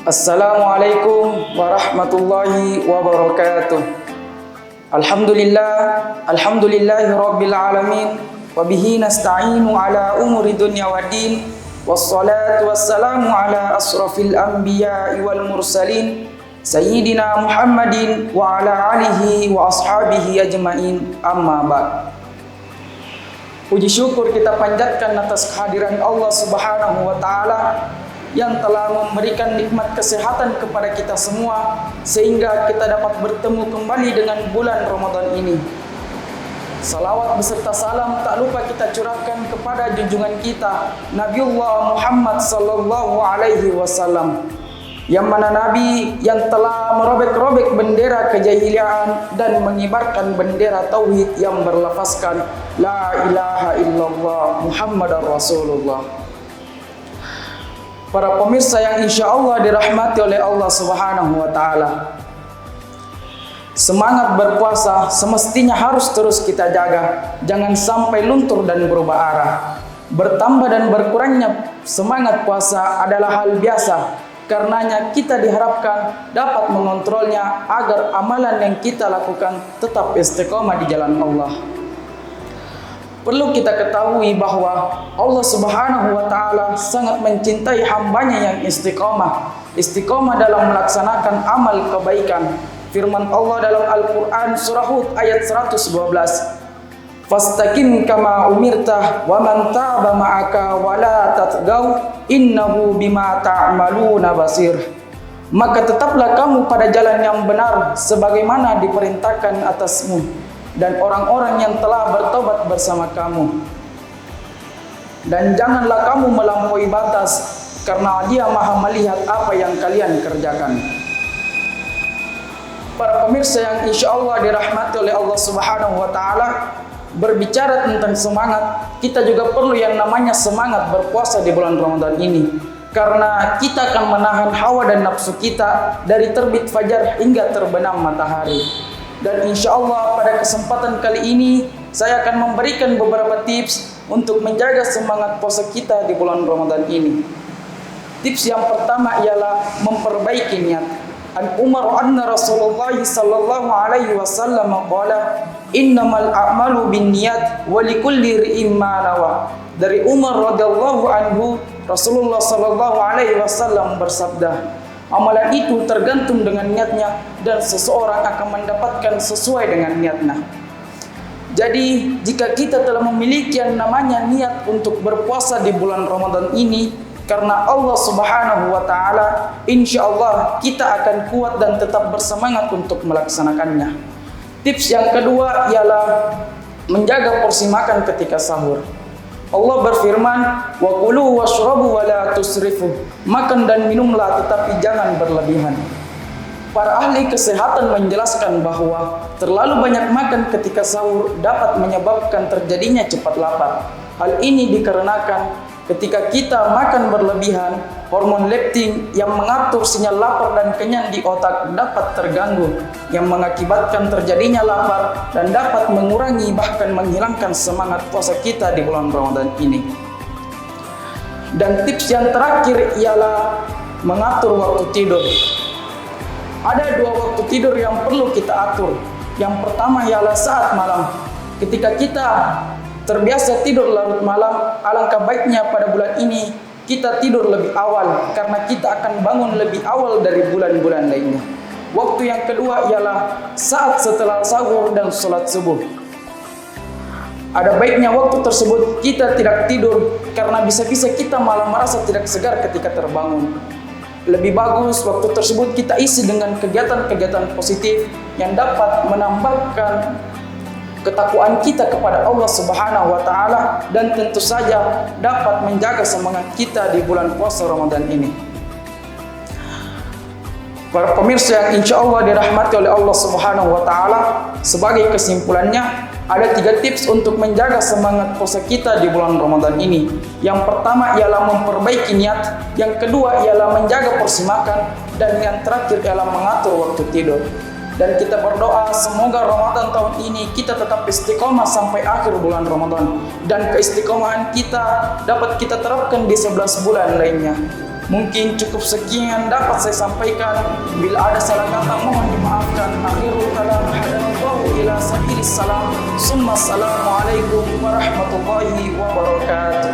Assalamualaikum warahmatullahi wabarakatuh. Alhamdulillahi rabbil alamin, wa bihi nasta'inu ala umuri dunya waddin, wassalatu wassalamu ala asrafil anbiya'i wal mursalin, sayyidina Muhammadin wa ala alihi wa ashabihi ajma'in, amma ba'd. Puji syukur kita panjatkan atas kehadiran Allah Subhanahu wa taala yang telah memberikan nikmat kesehatan kepada kita semua sehingga kita dapat bertemu kembali dengan bulan Ramadan ini. Salawat beserta salam tak lupa kita curahkan kepada junjungan kita Nabiullah Muhammad sallallahu alaihi wasallam, yang mana Nabi yang telah merobek-robek bendera kejahiliaan dan mengibarkan bendera tauhid yang berlafazkan la ilaha illallah Muhammadar Rasulullah. Para pemirsa yang insya Allah dirahmati oleh Allah Subhanahu wa taala, semangat berpuasa semestinya harus terus kita jaga, jangan sampai luntur dan berubah arah. Bertambah dan berkurangnya semangat puasa adalah hal biasa, karenanya kita diharapkan dapat mengontrolnya agar amalan yang kita lakukan tetap istiqomah di jalan Allah. Perlu kita ketahui bahwa Allah Subhanahu wa taala sangat mencintai hambanya yang istiqomah. Istiqomah dalam melaksanakan amal kebaikan. Firman Allah dalam Al-Quran surah Hud ayat 112. Fastaqim kama umirta wa man taba ma'aka wa la tatgaw innahu bima ta'maluna basir. Maka tetaplah kamu pada jalan yang benar sebagaimana diperintahkan atasmu dan orang-orang yang telah bertobat bersama kamu. Dan janganlah kamu melampaui batas, karena Dia Maha melihat apa yang kalian kerjakan. Para pemirsa yang insya Allah dirahmati oleh Allah Subhanahu wa taala, berbicara tentang semangat, kita juga perlu yang namanya semangat berpuasa di bulan Ramadan ini. Karena kita akan menahan hawa dan nafsu kita dari terbit fajar hingga terbenam matahari. Dan insya Allah pada kesempatan kali ini saya akan memberikan beberapa tips untuk menjaga semangat puasa kita di bulan Ramadan ini. Tips yang pertama ialah memperbaiki niat. An Umar anna Rasulullah sallallahu alaihi wasallam qala innamal a'malu binniyat wa likulli ri'in ma nawa. Dari Umar radhiyallahu anhu, Rasulullah sallallahu alaihi wasallam bersabda, amalan itu tergantung dengan niatnya dan seseorang akan mendapatkan sesuai dengan niatnya. Jadi jika kita telah memiliki yang namanya niat untuk berpuasa di bulan Ramadan ini karena Allah Subhanahu wa taala, insya Allah kita akan kuat dan tetap bersemangat untuk melaksanakannya. Tips yang kedua ialah menjaga porsi makan ketika sahur. Allah berfirman, wa kulu washrabu wa la tusrifu. Makan dan minumlah tetapi jangan berlebihan. Para ahli kesehatan menjelaskan bahwa terlalu banyak makan ketika sahur dapat menyebabkan terjadinya cepat lapar. Hal ini dikarenakan ketika kita makan berlebihan, hormon leptin yang mengatur sinyal lapar dan kenyang di otak dapat terganggu, yang mengakibatkan terjadinya lapar dan dapat mengurangi bahkan menghilangkan semangat puasa kita di bulan Ramadan ini. Dan tips yang terakhir ialah mengatur waktu tidur. Ada dua waktu tidur yang perlu kita atur. Yang pertama ialah saat malam. Ketika kita terbiasa tidur larut malam, alangkah baiknya pada bulan ini kita tidur lebih awal karena kita akan bangun lebih awal dari bulan-bulan lainnya. Waktu yang kedua ialah saat setelah sahur dan sholat subuh. Ada baiknya waktu tersebut kita tidak tidur karena bisa-bisa kita malah merasa tidak segar ketika terbangun. Lebih bagus waktu tersebut kita isi dengan kegiatan-kegiatan positif yang dapat menambahkan ketakwaan kita kepada Allah Subhanahu wa taala dan tentu saja dapat menjaga semangat kita di bulan puasa Ramadan ini. Para pemirsa yang insya Allah dirahmati oleh Allah Subhanahu wa taala, sebagai kesimpulannya ada 3 tips untuk menjaga semangat puasa kita di bulan Ramadan ini. Yang pertama ialah memperbaiki niat, yang kedua ialah menjaga porsi makan, dan yang terakhir ialah mengatur waktu tidur. Dan kita berdoa semoga Ramadan tahun ini kita tetap istiqomah sampai akhir bulan Ramadan, dan keistiqomahan kita dapat kita terapkan di 11 bulan lainnya. Mungkin cukup sekian yang dapat saya sampaikan. Bila ada salah kata mohon dimaafkan. Akhirul kalam hadanallahu ila sabilis salam. Summa assalamualaikum warahmatullahi wabarakatuh.